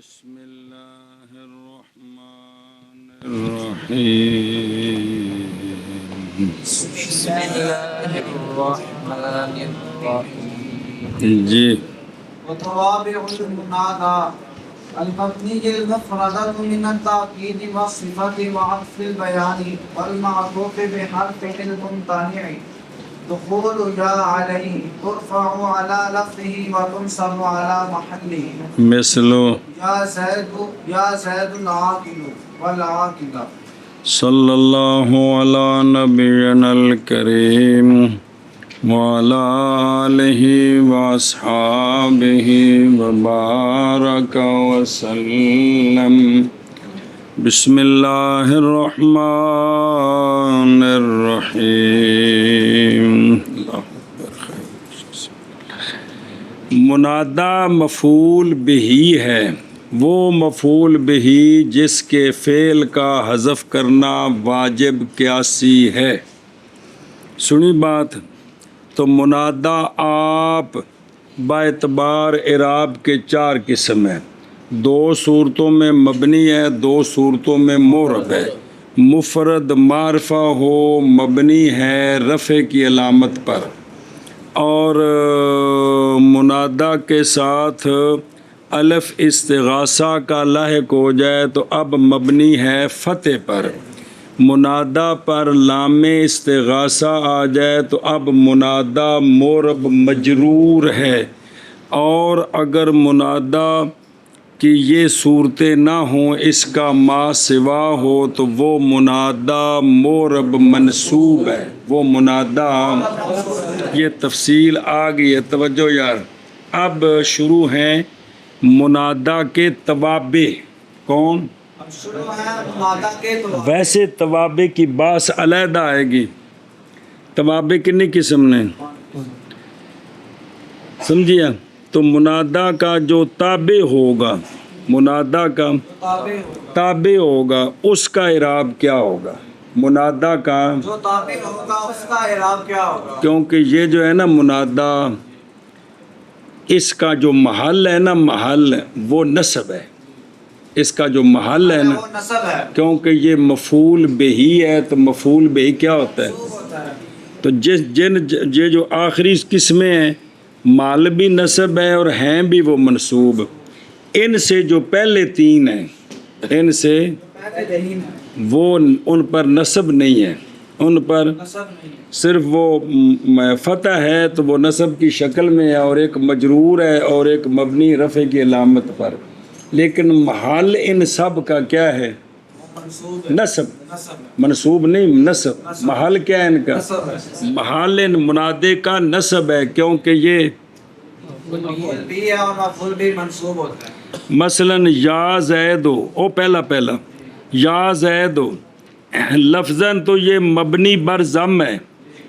بسم اللہ الرحمن الرحیم بسم اللہ الرحمن الرحیم جی وتوابع المنادى المبني المفردة من التأكيد والصفة وعطف البيان والمعطوف بحرف الممتنع دخول جاء عليه ترفع على لفظه وتنصب على محله مثلو يا زيد العاقل والعاقل صلی اللہ علی نبینا الکریم وعلی آلہ واصحابہ وبارک وسلم بسم اللہ الرحمن الرحیم منادا مفعول بہی ہے، وہ مفعول بہی جس کے فعل کا حذف کرنا واجب قیاسی ہے۔ سنی بات، تو منادا آپ باعتبار اعراب کے 4 قسم ہیں، 2 صورتوں میں مبنی ہے، 2 صورتوں میں معرب ہے۔ مفرد معرفہ ہو مبنی ہے رفع کی علامت پر، اور منادا کے ساتھ الف استغاثہ کا لاحق ہو جائے تو اب مبنی ہے فتح پر۔ منادا پر لام استغاثہ آ جائے تو اب منادا معرب مجرور ہے، اور اگر منادا کی یہ صورتیں نہ ہوں، اس کا ما سوا ہو، تو وہ منادا معرب منصوب ہے، وہ منادا۔ یہ تفصیل آ گئی ہے، توجہ یار۔ اب شروع ہیں منادا کے توابع۔ کون؟ ویسے توابع کی باس علیحدہ آئے گی۔ توابع کتنی قسم نے سمجھیا؟ تو منادا کا جو تابع ہوگا، منادا کا تابع ہوگا، اس کا اعراب کیا ہوگا؟ منادا کا جو تابع ہوگا اس کا اعراب کیا ہوگا؟ کیونکہ یہ جو ہے نا منادا، اس کا جو محل ہے نا، محل وہ نصب ہے، اس کا جو محل ہے نا، وہ نصب ہے، کیونکہ یہ مفعول بہی ہے، تو مفعول بہی کیا ہوتا ہے؟ تو یہ جو آخری قسمیں ہیں، مال بھی نصب ہے اور ہیں بھی وہ منصوب۔ ان سے جو پہلے 3 ہیں، ان سے وہ ان پر نصب نہیں ہے، ان پر صرف وہ فتح ہے، تو وہ نصب کی شکل میں ہے، اور ایک مجرور ہے اور ایک مبنی رفع کی علامت پر۔ لیکن محل ان سب کا کیا ہے؟ نصب، منصوب نہیں، نصب۔ محل کیا ہے ان کا؟ محل ان منادے کا نصب ہے، کیونکہ یہ مثلا یا زیدو، او پہلا یا زیدو لفظاً تو یہ مبنی بر ضم ہے،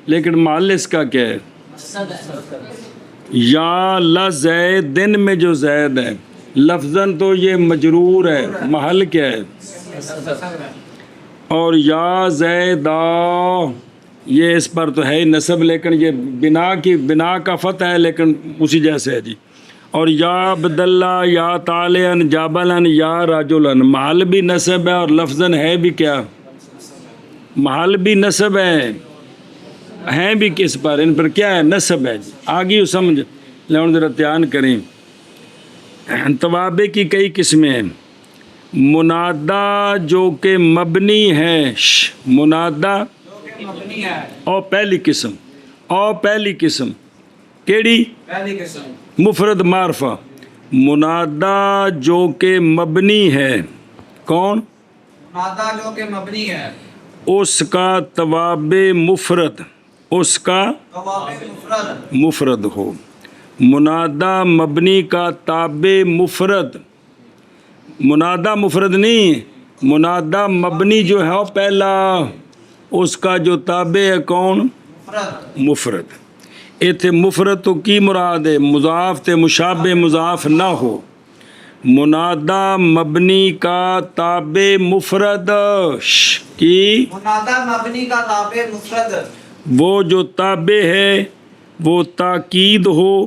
لیکن محل اس کا کیا ہے؟ یا لزیدن میں جو زید ہے، لفظاً تو یہ مجرور ہے، محل کیا ہے؟ اور یا زیدہ یہ اس پر تو ہے ہی نصب، لیکن یہ بنا کا فتح ہے، لیکن اسی جیسے ہے جی۔ اور یا عبداللہ، یا طالعن، جابلن، یا رجلن، محل بھی نصب ہے اور لفظاً ہے بھی کیا؟ محل بھی نصب ہے، ہیں بھی کس پر؟ ان پر کیا ہے؟ نصب ہے جی۔ آگے سمجھ لیں، ذرا دھیان کریں۔ توابع کی کئی قسمیں ہیں۔ منادا جو کہ مبنی ہے، منادا اور پہلی قسم کیڑی؟ مفرد معرفہ۔ منادا جو کہ مبنی ہے، کون؟ منادا جو کہ مبنی ہے، اس کا توابع مفرد، اس کا مفرد ہو۔ منادا مبنی کا تابع مفرد، منادا مفرد نہیں، منادا مبنی جو ہے پہلا، اس کا جو تابع ہے کون؟ مفرد۔ ایتھے مفرد تو کی مراد ہے؟ مضاف تے مشابہ مضاف نہ ہو۔ منادا مبنی کا تابع مفرد کی، منادا مبنی کا تابع مفرد، وہ جو تابع ہے وہ تاکید ہو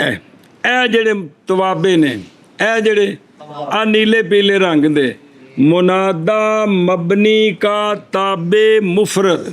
ਇਹ ਜਿਹੜੇ ਤਵਾਬੇ ਨੇ ਇਹ ਜਿਹੜੇ ਆ ਨੀਲੇ ਪੀਲੇ ਰੰਗ ਦੇ ਮੁਨਾਦਾ ਮਬਨੀ ਕਾ ਤਾਬੇ ਮੁਫਰਦ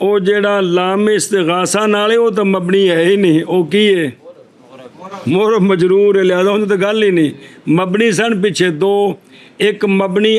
ਉਹ ਜਿਹੜਾ ਲਾਮ ਇਸਤਗਾਸਾ ਨਾਲੇ ਉਹ ਤਾਂ ਮਬਨੀ ਹੈ ਹੀ ਨਹੀਂ, ਉਹ ਕੀ ਹੈ? ਮੋਰ ਮਜਰੂਰ ਹੈ, ਲਿਹਾਜ਼ਾ ਉਹਦੀ ਤਾਂ ਗੱਲ ਹੀ ਨਹੀਂ। ਮਬਨੀ ਸਨ ਪਿੱਛੇ ਦੋ, ਇੱਕ ਮਬਨੀ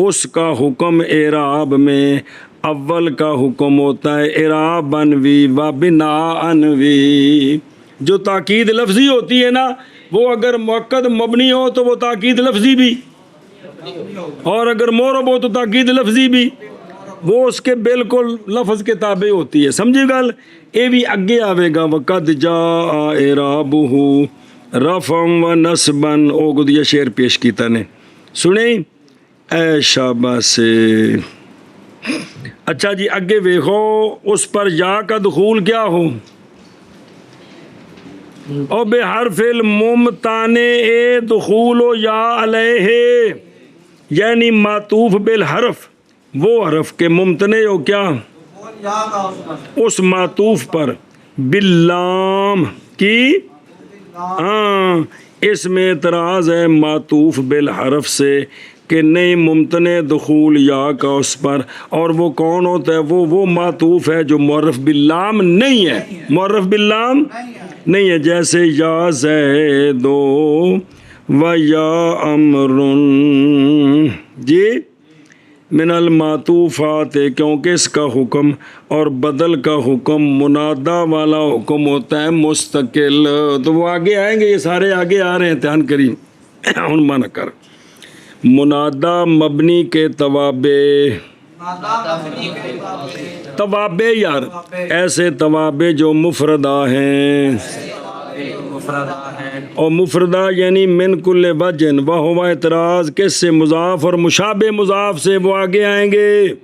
اس کا حکم اعراب میں اول کا حکم ہوتا ہے اعراب انوی و بنا انوی. جو تاکید لفظی ہوتی ہے نا وہ اگر مؤکد مبنی ہو تو وہ تاکید لفظی بھی, اور اگر معرب ہو تو تاکید لفظی بھی, وہ اس کے بالکل لفظ کے تابع ہوتی ہے. سمجھی گل؟ یہ بھی اگے آئے گا. وقد جاء اعرابہ رفعا و نصبا. او گدیا شعر پیش کیتا نے, سنیں اے شاباش سے. اچھا جی اگے ویکھو اس پر یا کا دخول کیا ہو, او بے حرف الممتنع دخول و یا علیہ, یعنی معطوف بالحرف وہ حرف کے ممتنع ہو کیا یا کا اس پر اس معطوف پر باللام کی. ہاں اس میں اعتراض ہے معطوف بالحرف سے کہ نہیں ممتنع دخول یا کا اس پر, اور وہ کون ہوتا ہے؟ وہ معطوف ہے جو معرف باللام نہیں ہے, معرف باللام نہیں ہے. جیسے یا زیدو و یا امر جی من المعطوفات, کیونکہ اس کا حکم اور بدل کا حکم منادا والا حکم ہوتا ہے مستقل. تو وہ آگے آئیں گے, یہ سارے آگے آ رہے ہیں, دھیان کریں. ہن مانا کر منادا مبنی کے توابع, توابع یار ایسے توابع جو مفردہ ہیں, اور مفردہ یعنی من کل وجن و ہوا اعتراض کس سے؟ مضاف اور مشابہ مضاف سے. وہ آگے آئیں گے.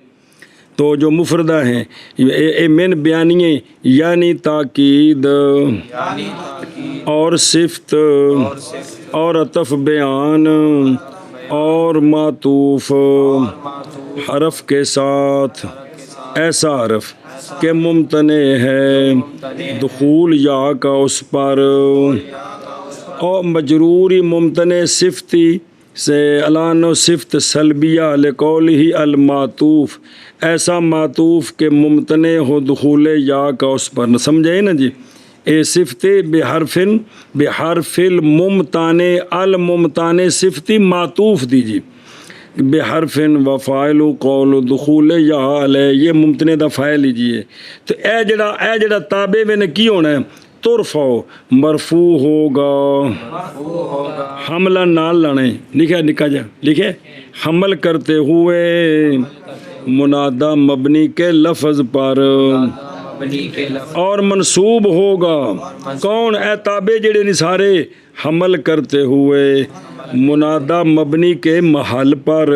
تو جو مفردہ ہیں من بیانیے یعنی تاکید اور صفت اور عطف بیان اور معطوف حرف کے ساتھ ایسا حرف کہ ممتنع ہے دخول یا کا اس پر, اور مجروری ممتنع صفتی سے علان و صفت سلبیہ لقولہ المعطوف, ایسا معطوف کہ ممتنع ہو دخول یا کا اس پر. سمجھے نا جی؟ اے صفت بحرف الممتنع الممتنع صفتی معطوف دیجیے بحرف و فاعل قول دخول یا علیہ, یہ ممتنع دا فاعل لیجیے. تو اے جڑا تابع میں کی ہونا ہے ترفع مرفوع ہوگا, حملہ نال لانے لکھا نکا جا لکھے حمل کرتے ہوئے منادا مبنی کے لفظ پر, اور منصوب ہوگا کون؟ اے تابع جڑے نہیں سارے حمل کرتے ہوئے منادا مبنی کے محل پر.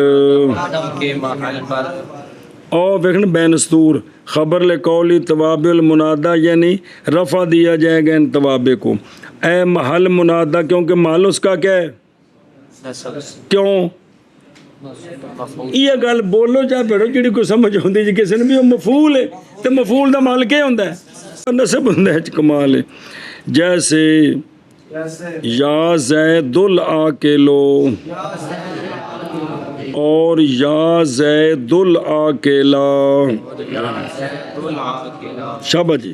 اور ویکھن بینستور خبر لقولی توابع المنادا یعنی رفع دیا جائے گا ان توابع کو. اے محل منادا, کیونکہ محل اس کا کیا ہے؟ کیوں یہ گل بولو چاہے پڑھو جڑی کوئی سمجھ ہوندی جی کسی نے بھی. وہ مفعول ہے تو مفعول دا محل کیا ہوندا ہے؟ نصب ہوندا ہے. کمال ہے. جیسے یا زید العاقلو اور یا زید العاقلہ. شابہ جی.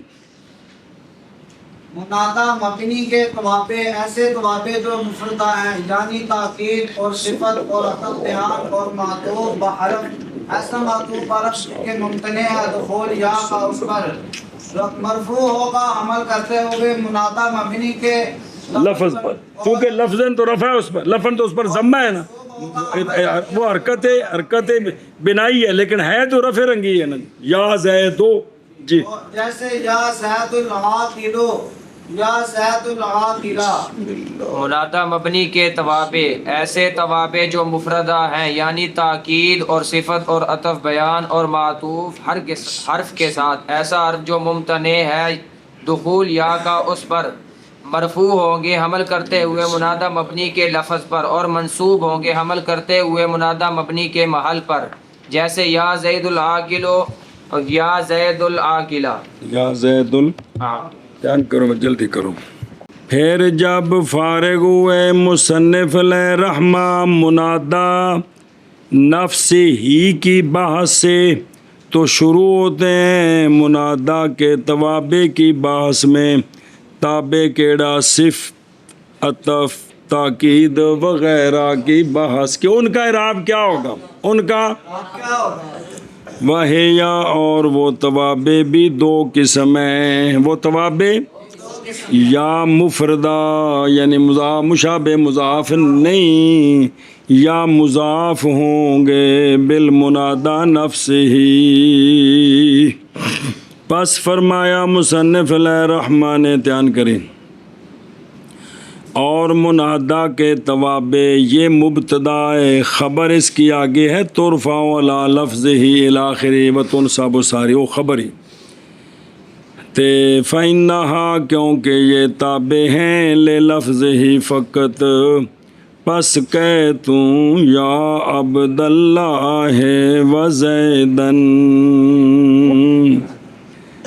منادا مبنی کے توابع ایسے توابع جو مفردہ ہیں یعنی تاکید اور صفت اور عطف بیان اور معطوف بحرف, ایسا معطوف حرف کے ممتنع ہے دخول یا کا اس پر مرفوع ہوگا عمل کرتے ہوئے منادا مبنی کے لفظ پر, کیونکہ لفظاً تو رفع ہے اس پر, لفظاً تو اس پر ضمہ ہے نا, وہ حرکت بنائی ہے لیکن ہے تو رفع رنگی ہے نا. یا زیدو جی جیسے یا زید العاقلو یا زید العاقلہ. منادا مبنی کے توابع ایسے توابع جو مفردہ ہیں یعنی تاکید اور صفت اور عطف بیان اور معطوف حرف کے ساتھ, ایسا حرف جو ممتنع ہے دخول یا کا اس پر مرفوع ہوں گے حمل کرتے ہوئے منادا مبنی کے لفظ پر, اور منصوب ہوں گے حمل کرتے ہوئے منادا مبنی کے محل پر. جیسے یا زید العاقلو اور یا زید العاقلہ. یا زید دھیان کرو جلدی کرو. پھر جب فارغ ہوئے مصنف علیہ رحمہ منادا نفس ہی کی بحث سے تو شروع ہوتے ہیں منادا کے توابع کی بحث میں. تابع کیڑا؟ صفت عطف تاکید وغیرہ کی بحث کہ ان کا اعراب کیا ہوگا، ان کا کیا ہوگا؟ وہیا اور وہ توابع بھی دو قسم ہیں، وہ توابع یا مفردہ یعنی مشابہ مضاف نہیں، یا مضاف ہوں گے بالمنادى نفس ہی۔ پس فرمایا مصنف علیہ الرحمن دھیان کریں، اور منادہ کے توابع یہ مبتدا خبر اس کی آگے ہے، ترفع علی لفظ ہی الاخری و تنصب ساری وہ خبری تے فإنہا کیونکہ یہ تابع ہیں لے لفظ ہی فقط، پس کہتوں یا عبداللہ و زیدن،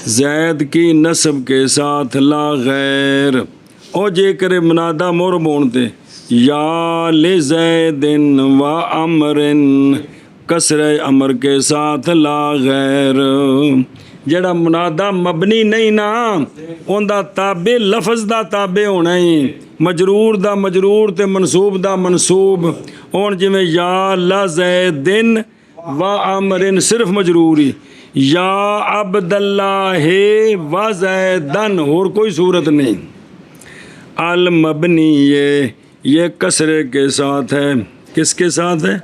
زید کی نسب کے ساتھ لا غیر، اور جے کرے منادہ مور بونتے یا لزیدن و امرن، کسر امر کے ساتھ لا غیر، جڑا منادہ مبنی نہیں نا ان دا تابع لفظ دا تابع ہونا ہی، مجرور دا مجرور تے منصوب دا منصوب، اور جویں یا لزیدن و امرن صرف مجروری، یا عبداللہ و زیدن اور کوئی صورت نہیں۔ المبنی یہ کسرے کے ساتھ ہے، کس کے ساتھ ہے؟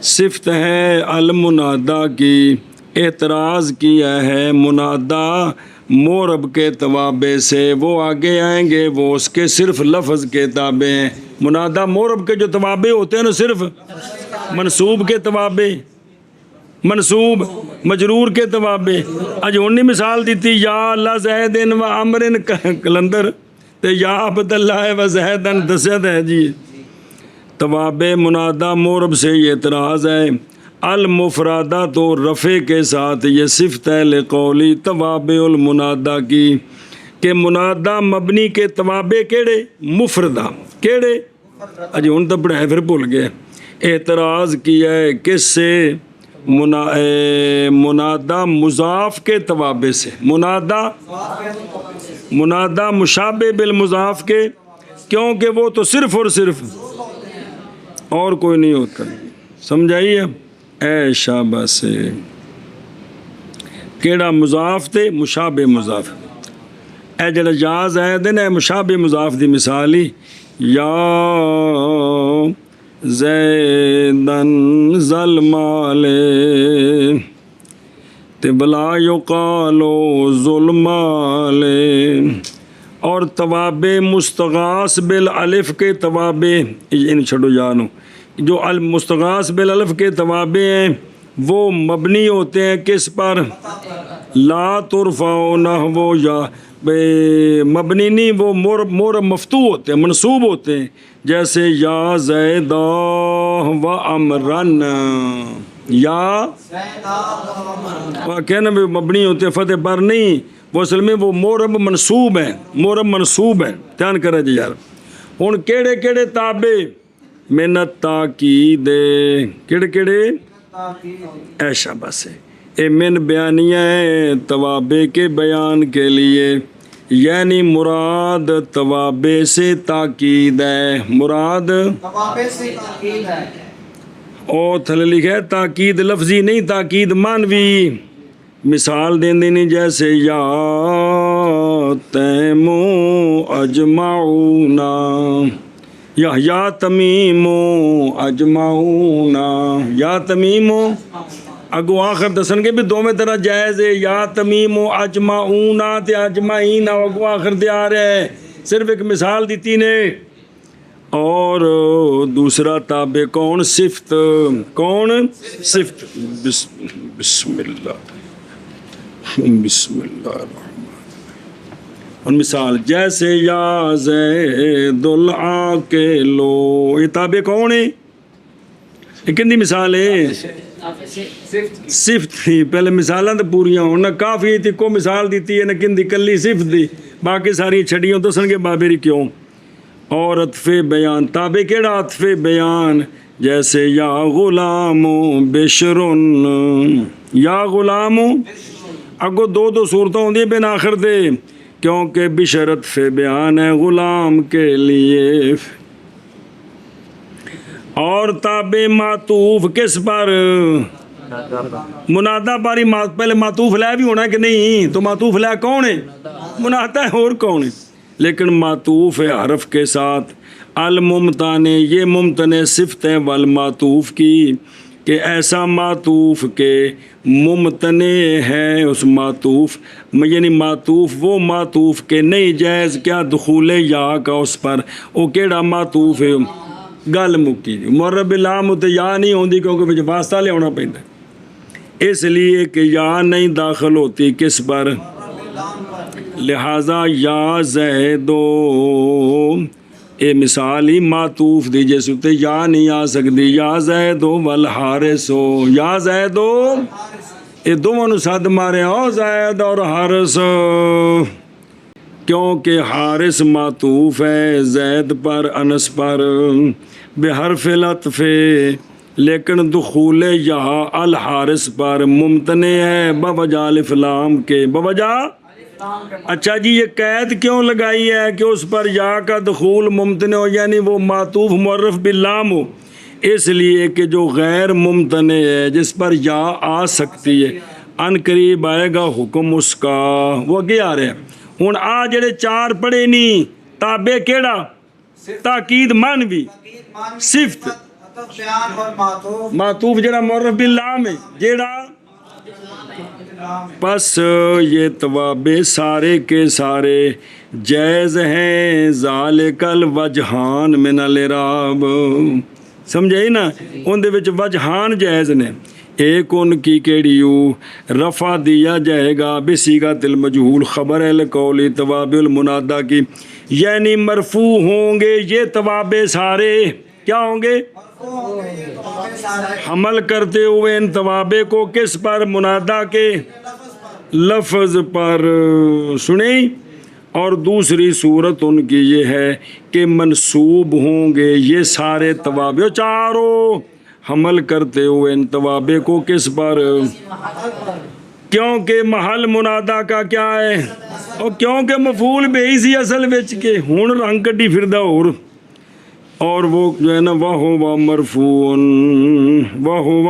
صفت ہے المنادہ کی، اعتراض کیا ہے منادہ مورب کے توابع سے، وہ آگے آئیں گے، وہ اس کے صرف لفظ کے تابع ہیں۔ منادہ مورب کے جو توابع ہوتے ہیں نا صرف منصوب کے توابع، منصوب مجرور کے توابع، اج ہونی مثال دیتی یا اللہ زیدن و عمرن کلندر تے یا عبداللہ و زیدن دسیت ہے جی، توابع منادہ مورب سے یہ اعتراض ہے۔ المفردہ تو رفع کے ساتھ یہ صفت ہے لقولی توابع المنادہ کی، کہ منادہ مبنی کے توابع کیڑے؟ مفردہ کیڑے؟ اجی ہن تو پڑھائے پھر بھول گئے۔ اعتراض کیا ہے کس سے؟ منادہ مضاف کے توابع سے، منادہ مشابہ بالمضاف کے، کیونکہ وہ تو صرف اور صرف اور کوئی نہیں ہوتا، سمجھائیے؟ اے شابہ سے کیڑا مضاف تے مشابہ مضاف، اے جڑا یا زیدن اے مشابہ مضاف دی مثال ہی، یا زیدن ذل مال تے بلا یقالو ظلمال، اور توابع مستغاث بالالف کے توابع ان چھڑو جانو، جو المستغاث بالالف کے توابع ہیں وہ مبنی ہوتے ہیں کس پر؟ لا ترفع نحو یا مبنی نہیں، وہ مور مفتوح ہوتے ہیں، منصوب ہوتے ہیں، جیسے یا زیدہ و امرن، یا کہنا بھی مبنی ہوتے ہیں فتح پر نہیں، وہ اصل میں وہ مورب منصوب ہیں، مورب منصوب ہیں۔ دھیان کریں جی یار، ہن کیڑے کیڑے تابع؟ منت تاکید، کیڑے کیڑے؟ اے شاباش سے اے من بیانیہ ہے توابع کے بیان کے لیے، یعنی مراد توابع سے تاکید ہے، مراد توابع سے تاکید ہے، اور تھلے لکھا ہے تاکید لفظی نہیں، تاکید معنوی۔ مثال دین دینی جیسے یا تیمو اجمعونا، یا تمیمو اجمعونا، یا تمیمو اگو آخر دسن کے بھی دو میں طرح جائز ہے، یا تمیمو اجمعونا تے اجمعینا اگو آخر دے آ رہے ہیں، صرف ایک مثال دیتی نے۔ اور دوسرا تابع کون؟ صفت، کون؟ صفت، بسم اللہ الرحمن۔ اور مثال جیسے یا زید العاقل، یہ تابع کون ہے؟ یہ کن دی مثال ہے؟ صفت تھی، پہلے مثالاں تو پوریاں ہونا کافی تھی، کو مثال دیتی ہے نہ کن دی کلی صفت دی، باقی ساری چھڑیوں تو سن کے بابری کیوں۔ اور عطف بیان، تابع کیڑا؟ عطف بیان، جیسے یا غلام بشرن، یا غلام اگو دو صورتوں ہوندی بین آخر دے، کیونکہ بشر عطف بیان ہے غلام کے لیے، اور تابع معطوف کس پر؟ منادا پر ہی پہلے معطوف لے بھی ہونا ہے کہ نہیں؟ تو معطوف لے کون ہے؟ منادا ہے، اور کون ہے؟ لیکن معطوف ہے حرف کے ساتھ. الممتنے، یہ ممتنے صفت ہے والمعطوف کی، کہ ایسا معطوف کے ممتنے ہے اس معطوف، یعنی معطوف وہ معطوف کے نہیں جائز کیا دخول یا کا اس پر. وہ کیڑا معطوف ہے؟ گل مکی جی. مرب لام تے یا نہیں ہوندی کیونکہ وچ واسطہ لیاونا پیندا، اس لیے کہ یا نہیں داخل ہوتی کس پر؟ لہذا یا زیدو، اے مثال ہی معطوف دی جیسے تے یا نہیں آ سکتی. یا زیدو والحارسو، یا زیدو اے دونوں نو سد مارے او زید اور حارس، کیونکہ حارس معطوف ہے زید پر انس پر بحرف العطف، لیکن دخول یہاں الحارس پر ممتنع ہے بوجہ الف لام کے. بوجہ اچھا جی یہ قید کیوں لگائی ہے کہ اس پر یا کا دخول ممتنع ہو، یعنی وہ معطوف معرف باللام ہو؟ اس لیے کہ جو غیر ممتنع ہے جس پر یا آ سکتی ہے ان قریب آئے گا حکم اس کا. وہ اگے آ رہے ہیں ہوں. آ جڑے چار پڑھے نہیں تابع کیڑا؟ تاکید مانوی صفت بیان اور معطوف معطوف جڑا معرف باللام ہے جڑا. پس یہ توابع سارے کے سارے جائز ہیں. ذالک الوجہان من الاعراب، سمجھے نا؟ ان دے وچ وجہان جائز نے. ایک ان کی کیڑیو رفع دیا جائے گا بصیغۃ المجہول خبر ہے لقولی توابع المنادا کی، یعنی مرفوع ہوں گے یہ توابع سارے. کیا ہوں گے؟ حمل کرتے ہوئے ان توابع کو کس پر؟ منادا کے لفظ پر. سنیں. اور دوسری صورت ان کی یہ ہے کہ منصوب ہوں گے یہ سارے توابع چاروں حمل کرتے ہوئے ان توابع کو کس پر؟ کیونکہ محل منادا کا کیا ہے؟ اور کیونکہ مفعول بہی سی اصل وچ کے ہن رنگ کڈی پھردا اور وہ جو ہے نا وَهُوَ مَرْفُوعٌ، وَهُوَ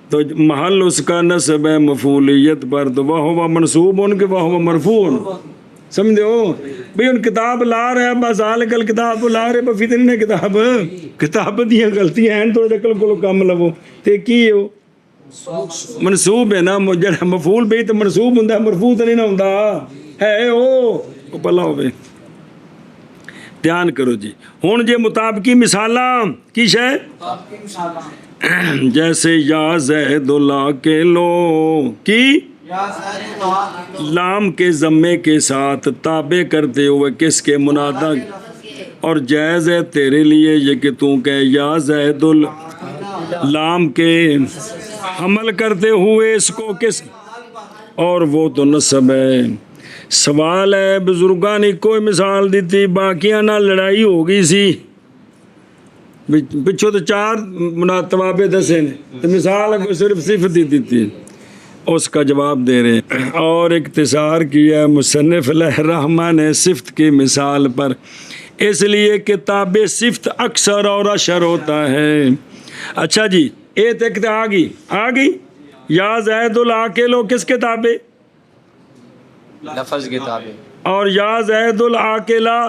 تو محل اس کا نصب ہے مفعولیت پر، تو وَهُوَ منصوب ان کے وَهُوَ مرفوع. سمجھے ہو بھئی ان کتاب لا رہے ہیں بس آل کل کتاب لا رہے بس فتنے نے کتاب دیاں غلطیاں ہیں تو رکل کو کام لو تے کی ہو منصوب ہے نا. جڑا مفعول بھی تو منصوب ہوندا مرفوع تو نہیں نہ ہوندا ہے. او پلا ہوے دھیان کرو جی. ہن جے مطابقی مثالاں کی شے جیسے یا زید لا کے لو کی لام کے ضمے کے ساتھ تابع کرتے ہوئے کس کے؟ منادا. اور جائز ہے تیرے لیے یہ کہ تو کہے یا زید لام کے حمل کرتے ہوئے اس کو کس؟ اور وہ تو نصب ہے. سوال ہے بزرگاں نے کوئی مثال دیتی باقیاں نہ لڑائی ہو گئی سی پچھو تو چار توابع دسے نے تو مثال کو صرف صفت دی دیتی اس کا جواب دے رہے ہیں. اور اختصار کیا مصنف علیہ الرحمہ نے صفت کی مثال پر، اس لیے کہ تابع صفت اکثر اور اشر ہوتا ہے. اچھا جی ایک ایک آ گئی یا زید العاقل کس کے تابع؟ لفظ کے تابع. اور یا زید العاقلہ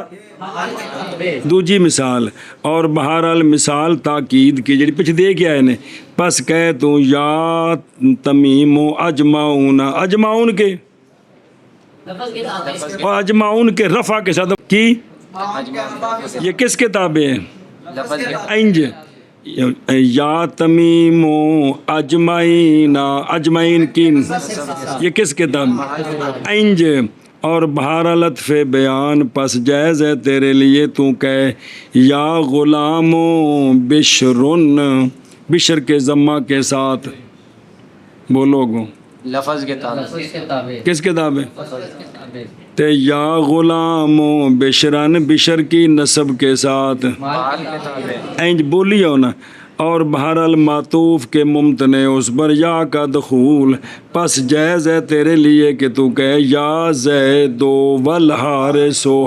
دوجی مثال. اور بہرحال مثال تاکید کی جڑی پیچھے دے کے آئے نے. پس کہے تو یا تمیم و اجمعون کے اور اجمعون کے رفع کے ساتھ کی یہ کس کے تابع ہیں؟ لفظ کے انج یا تمیم و اجمعین کی یہ کس کے تابع؟ انج. اور بہرحال لطف بیان پس جائز ہے تیرے لیے تو کہے یا غلام بشرن، بشر کے ضمہ کے ساتھ بولو گو لفظ کے تابع. کس کے تابع؟ تے یا غلام بشرن بشر کی نسب کے ساتھ محل کے تابع. اینج بولی ہو نا. اور بہرحال معطوف کے ممتنع اس پر یا کا دخول پس جائز ہے تیرے لیے کہ تو کہے یا زید والحارس،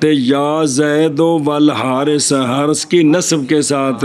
تے یا زید و والحارث حارث کی نصب کے ساتھ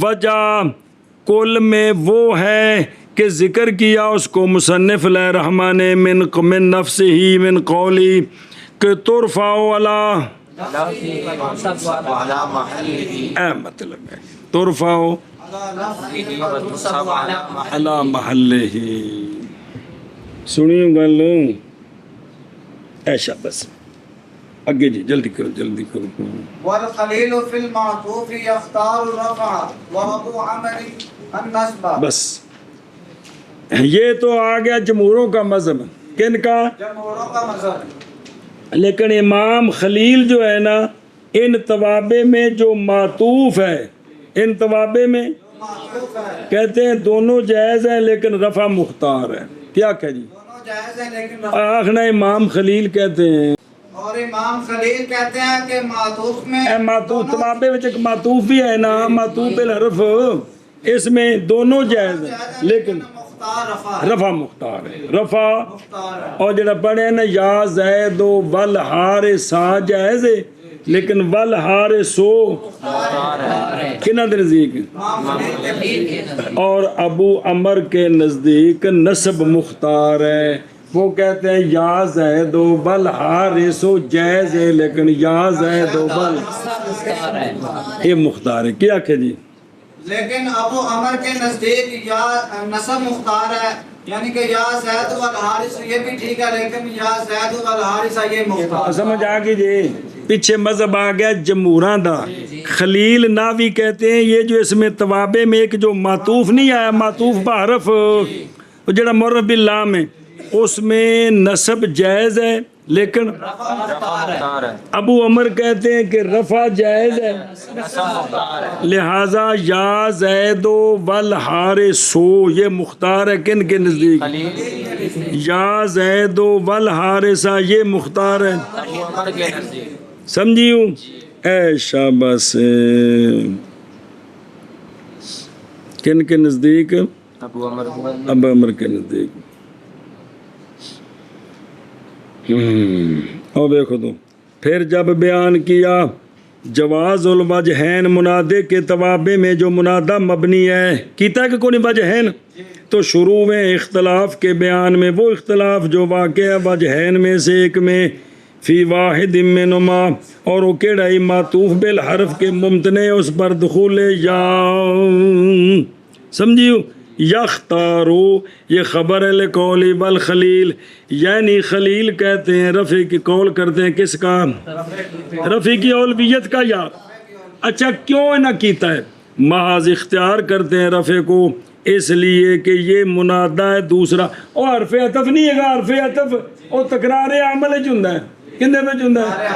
وجہ کل میں وہ ہے کہ ذکر کیا اس کو مصنف علیہ الرحمٰن نے من نفس ہی من قولی کہ ترفع علی اے مطلب ہے ترفع علی محلہ ہی سنیو گل ایشا بس اگے جی جلدی کرو والخليل في المعطوف يختار الرفع وابو عمر النصب بس یہ تو آ گیا جمہوروں کا مذہب کن کا جمہوروں کا مذہب لیکن امام خلیل جو ہے نا ان توابع میں جو معطوف ہے ان توابع میں معطوف ہے کہتے ہیں دونوں جائز ہیں لیکن رفع مختار ہے کیا کہ جی دونوں جائز ہیں لیکن آخنا امام خلیل کہتے ہیں اور امام خلیل کہتے ہیں کہ معطوف میں اے معطوف توابع میں ایک معطوف بھی ہے نا معطوف الحرف اس میں دونوں جائز ہیں لیکن مختار رفع ہے رفع مختار ہے رفع مختار ہے اور جڑا پڑھے نا یا زید و والحارثا جائز ہے لیکن والحارثو کنہ دے نزدیک اور ابو عمر کے نزدیک نصب مختار ہے وہ کہتے ہیں یا زید و والحارثو جائز ہے لیکن یا زید و وال یہ مختار ہے کیا کہ جی لیکن ابو عمر کے نزدیک یا نصب مختار ہے یعنی کہ یا زید والحارث یہ بھی ٹھیک ہے لیکن یا زید والحارث یہ مختار سمجھ آ گئی جی پیچھے مذہب آ گیا جمہوراں دا خلیل ناوی کہتے ہیں یہ جو اس میں توابع میں ایک جو معطوف نہیں آیا معطوف بحرف وہ جڑا معرف باللام ہے اس میں نصب جائز ہے لیکن ابو عمر کہتے ہیں کہ رفع جائز ہے لہذا یا زید و والحارثو یہ مختار ہے کن کے نزدیک یا زید و والحارثا یہ مختار ہے سمجھیوں اے شاباش کن کے نزدیک ابو عمر کے نزدیک اور دیکھو تو پھر جب بیان کیا جواز الوجہین منادے کے توابع میں جو منادہ مبنی ہے کیتا ہے کہ کوئی وجہین تو شروع میں اختلاف کے بیان میں وہ اختلاف جو واقع ہے وجہین میں سے ایک میں فی واحد منہما اور وہ کیڑا ہی معطوف بالحرف کے ممتنع اس پر دخول یا سمجھیو یختارو یہ خبر ہے لقول والخلیل یعنی خلیل کہتے ہیں رفع کی قول کرتے ہیں کس کا رفع کی اولویت کا یا اچھا کیوں نہ کیتا ہے محض اختیار کرتے ہیں رفع کو اس لیے کہ یہ منادہ ہے دوسرا اور حرف عطف نہیں ہے گا حرف عطف اور تکرار عمل جندہ ہے کندے میں جندہ ہے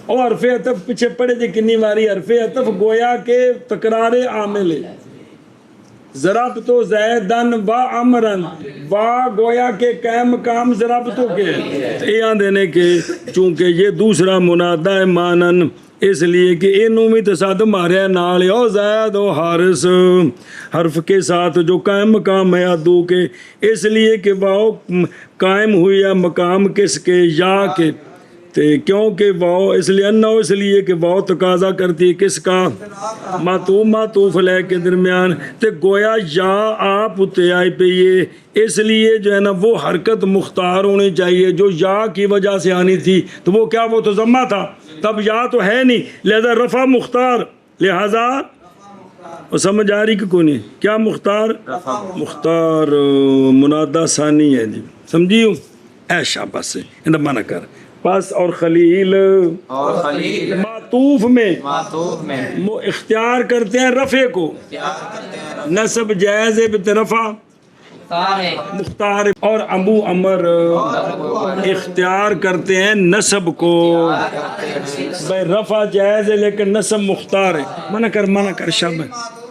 اور حرف عطف پیچھے پڑے جی کنی ماری حرف عطف گویا کہ تکرار عامل ہے ضرب تو زیدن و عمرن و گویا کے قائم مقام ضرب تو کے یہاں دینے کے چونکہ یہ دوسرا منادہ ہے مانن اس لیے کہ انہوں میں تصادم مارے نال او زید و حارث حرف کے ساتھ جو قائم مقام ہے ادو کے اس لیے کہ واؤ قائم ہوئی ہے مقام کس کے یا کے کیونکہ واؤ اس لیے انہو اس لیے کہ واؤ تقاضا کرتی ہے کس کا معطوف علیہ کے درمیان تے گویا یا آپ اتے آئی پہ یہ اس لیے جو ہے نا وہ حرکت مختار ہونی چاہیے جو یا کی وجہ سے آنی تھی تو وہ کیا وہ تو ضمہ تھا تب یا تو ہے نہیں لہذا رفع مختار لہذا وہ سمجھ آ رہی کہ کوئی نہیں کیا مختار مختار منادہ ثانی ہے جی سمجھیو اے شاباش سے اندہ مانا کر پس اور خلیل معطوف میں اختیار کرتے ہیں رفع کو نصب جائز رفع مختار اور ابو عمر اختیار کرتے ہیں نصب کو بھائی رفع جائز ہے لیکن نصب مختار ہے منع کر شاباش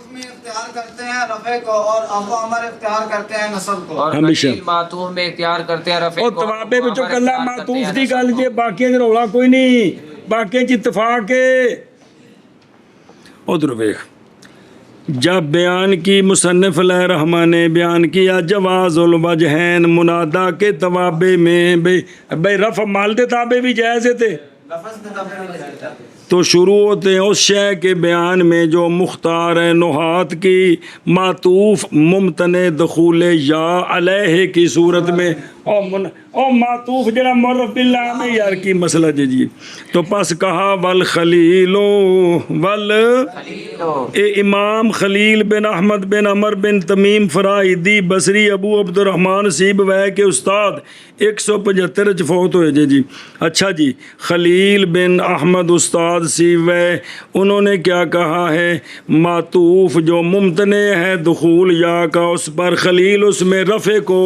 کرتے ہیں رفع کو اور ابو عمر اختیار کرتے ہیں نصب کو اور خلیل معطوف میں اختیار کرتے ہیں رفع اور کو توابع بچوں کلا معطوف دی گل جے باقی جے رولا کوئی نہیں باقی چ اتفاق ہے ادھر ویکھ جب بیان کی مصنف علیہ الرحمٰن نے بیان کیا جواز الوجہین منادا کے توابع میں بھئی رفع مالد تابع بھی جائز تھے، لفظ میں تبدیل تو شروع ہوتے ہیں اس شے کے بیان میں جو مختار ہے نحات کی معطوف ممتنع دخول یا علیہ کی صورت میں او معطوف جڑا معرف باللہ میں یار کی مسئلہ جی تو پس کہا والخلیل امام خلیل بن احمد بن عمر بن تمیم فرائدی بصری ابو عبد الرحمن سیبویہ کے استاد 175 فوت ہوئے جی اچھا جی خلیل بن احمد استاد سیبویہ انہوں نے کیا کہا ہے معطوف جو ممتنع ہے دخول یا کا اس پر خلیل اس میں رفع کو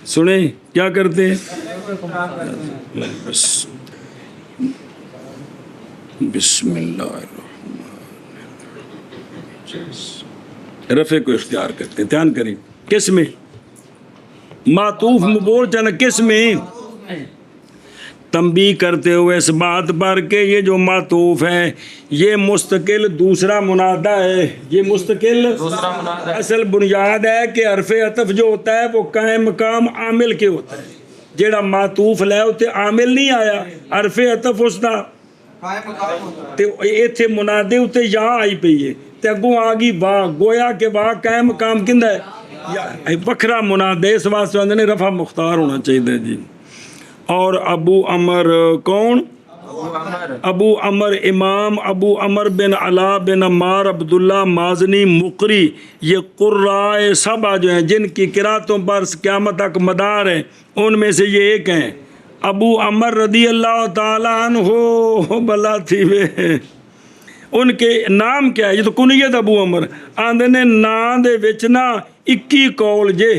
سنیں کیا کرتے ہیں بسم اللہ رفع کو اختیار کرتے ہیں، دھیان کریں کس میں معطوف مبول چانا کس میں تنبیہ کرتے ہوئے اس بات پر کہ یہ جو معطوف ہے یہ مستقل دوسرا منادہ ہے، یہ مستقل دوسرا منادہ ہے۔ اصل بنیاد ہے کہ حرف عطف جو ہوتا ہے وہ قائم مقام عامل کے ہوتا ہے، جیڑا معطوف لے ہوتے عامل نہیں آیا حرف عطف اس دا قائم مقام ہوتا ہے۔ تے ایتھے منادے ہوتے یہاں آئی پئی ہے تے اگوں آگی واہ گویا کہ واہ قائم مقام کندہ ہے یا وکھرا منادے اس واسطے اندر نے رفع مختار ہونا چاہیے جی۔ اور ابو عمر کون ابو عمر امام ابو عمر بن علا بن عمار عبداللہ مازنی مقری یہ قرائے سبع جو ہیں جن کی قراتوں پر قیامت تک مدار ہے ان میں سے یہ ایک ہیں ابو عمر رضی اللہ تعالیٰ عنہ بلا تھی وے ان کے نام کیا ہے یہ تو کنیت ابو عمر آندے نے نام دے وچ نا 21 قول جے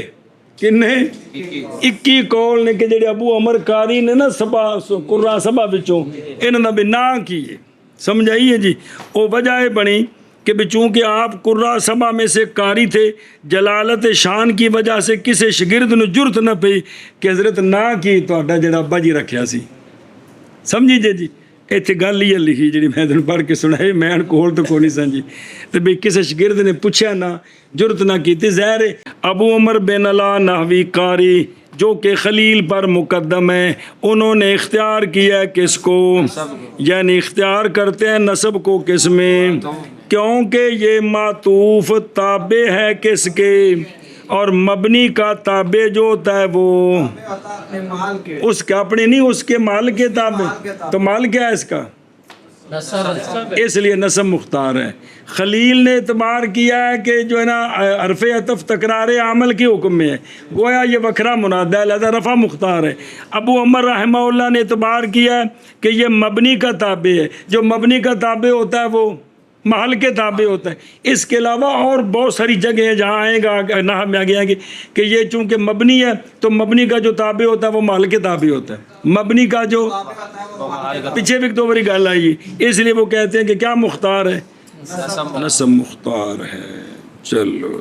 کنے 21 قول نے کہ جڑے ابو عمر قاری نے نا سبا قرآن سبا بچوں انہوں نے بھی نا کیے سمجھائیے جی وہ وجہ بنی کہ بھی چونکہ آپ قرآن سبا میں سے قاری تھے جلالت شان کی وجہ سے کسی شگرد نے جرت نہ پئی کہ حضرت نا کی تو اڈا جڑا بجی رکھیا سی سمجھیے جی ایتھے گل یہ لکھی جڑی میں تنوں پڑھ کے سنائی میں کول تو کوئی نہیں سمجھی تو بھی کسی شگرد نے پوچھا نہ جرت نہ کی تھی ظاہر ابو عمر بن علا نحوی قاری جو کہ خلیل پر مقدم ہے انہوں نے اختیار کیا ہے کس کو یعنی اختیار کرتے ہیں نسب کو کس میں کیونکہ یہ معطوف تابع ہے کس کے اور مبنی کا تابع جو ہوتا ہے وہ اپنے محل کے اس کا اپنے نہیں اس کے مال کے تابع تو مال کیا ہے اس کا اس لیے نسب مختار ہے خلیل نے اعتبار کیا ہے کہ جو ہے نا حرف عطف تکرار عمل کے حکم میں ہے گویا یہ وکھرا منادہ ہے لہذا رفع مختار ہے ابو عمر رحمہ اللہ نے اعتبار کیا ہے کہ یہ مبنی کا تابع ہے جو مبنی کا تابع ہوتا ہے وہ محل کے تابع ہوتا ہے اس کے علاوہ اور بہت ساری جگہ ہیں جہاں آئے گا نحو میں آگے آئیں گے کہ یہ چونکہ مبنی ہے تو مبنی کا جو تابع ہوتا ہے وہ محل کے تابع ہوتا ہے مبنی کا جو پیچھے بھی دو باری گل آئی اس لیے وہ کہتے ہیں کہ کیا مختار ہے نسب مختار ہے چلو